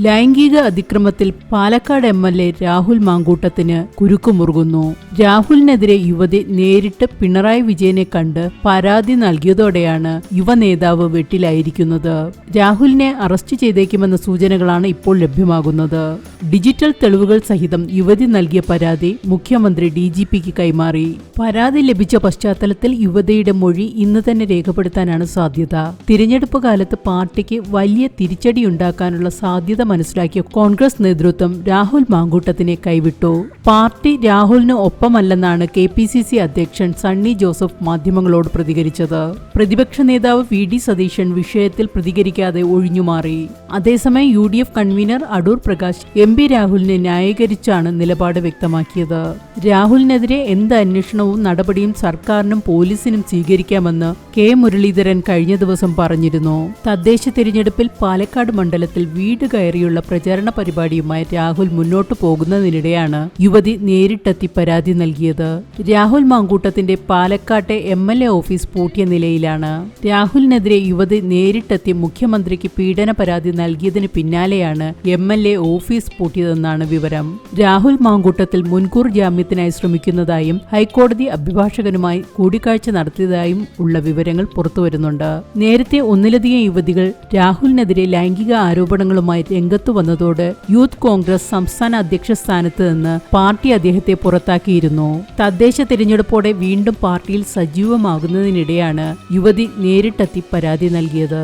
ലൈംഗിക അതിക്രമത്തിൽ പാലക്കാട് MLA രാഹുൽ മാങ്കൂട്ടത്തിന് കുരുക്കുമുറുകുന്നു. രാഹുലിനെതിരെ യുവതി നേരിട്ട് പിണറായി വിജയനെ കണ്ട് പരാതി നൽകിയതോടെയാണ് യുവനേതാവ് വെട്ടിലായിരിക്കുന്നത്. രാഹുലിനെ അറസ്റ്റ് ചെയ്തേക്കുമെന്ന സൂചനകളാണ് ഇപ്പോൾ ലഭ്യമാകുന്നത്. ഡിജിറ്റൽ തെളിവുകൾ സഹിതം യുവതി നൽകിയ പരാതി മുഖ്യമന്ത്രി DGPക്ക് കൈമാറി. പരാതി ലഭിച്ച പശ്ചാത്തലത്തിൽ യുവതിയുടെ മൊഴി ഇന്ന് തന്നെ രേഖപ്പെടുത്താനാണ് സാധ്യത. തിരഞ്ഞെടുപ്പ് കാലത്ത് പാർട്ടിക്ക് വലിയ തിരിച്ചടിയുണ്ടാക്കാനുള്ള സാധ്യത മനസ്സിലാക്കിയ കോൺഗ്രസ് നേതൃത്വം രാഹുൽ മാങ്കൂട്ടത്തിനെ കൈവിട്ടു. പാർട്ടി രാഹുലിന് ഒപ്പമല്ലെന്നാണ് KPCC അധ്യക്ഷൻ സണ്ണി ജോസഫ് മാധ്യമങ്ങളോട് പ്രതികരിച്ചത്. പ്രതിപക്ഷ നേതാവ് VD സതീശൻ വിഷയത്തിൽ പ്രതികരിക്കാതെ ഒഴിഞ്ഞുമാറി. അതേസമയം UDF convener Adoor Prakash MP രാഹുലിനെ ന്യായീകരിച്ചാണ് നിലപാട് വ്യക്തമാക്കിയത്. രാഹുലിനെതിരെ എന്ത് അന്വേഷണവും നടപടിയും സർക്കാരിനും പോലീസിനും സ്വീകരിക്കാമെന്ന് K മുരളീധരൻ കഴിഞ്ഞ ദിവസം പറഞ്ഞിരുന്നു. തദ്ദേശ തിരഞ്ഞെടുപ്പിൽ പാലക്കാട് മണ്ഡലത്തിൽ വീട് കയറിയുള്ള പ്രചാരണ പരിപാടിയുമായി രാഹുൽ മുന്നോട്ടു പോകുന്നതിനിടെയാണ് യുവതി നേരിട്ടെത്തി പരാതി നൽകിയത്. രാഹുൽ മാങ്കൂട്ടത്തിന്റെ പാലക്കാട്ടെ MLA ഓഫീസ് പൂട്ടിയ നിലയിലാണ്. രാഹുലിനെതിരെ യുവതി നേരിട്ടെത്തി മുഖ്യമന്ത്രിക്ക് പീഡന പരാതി നൽകിയതിന് പിന്നാലെയാണ് MLA ഓഫീസ് പൂട്ടിയതെന്നാണ് വിവരം. രാഹുൽ മാങ്കൂട്ടത്തിൽ മുൻകൂർ ജാമ്യത്തിനായി ശ്രമിക്കുന്നതായും ഹൈക്കോടതി അഭിഭാഷകനുമായി കൂടിക്കാഴ്ച നടത്തിയതായും ഉള്ള വിവരങ്ങൾ പുറത്തുവരുന്നുണ്ട്. നേരത്തെ ഒന്നിലധികം യുവതികൾ രാഹുലിനെതിരെ ലൈംഗിക ആരോപണങ്ങളുമായി രംഗത്തു വന്നതോടെ യൂത്ത് കോൺഗ്രസ് സംസ്ഥാന അധ്യക്ഷ സ്ഥാനത്ത് നിന്ന് പാർട്ടി അദ്ദേഹത്തെ പുറത്താക്കിയിരുന്നു. തദ്ദേശ തിരഞ്ഞെടുപ്പോടെ വീണ്ടും പാർട്ടിയിൽ സജീവമാകുന്നതിനിടെയാണ് യുവതി നേരിട്ടെത്തി പരാതി നൽകിയത്.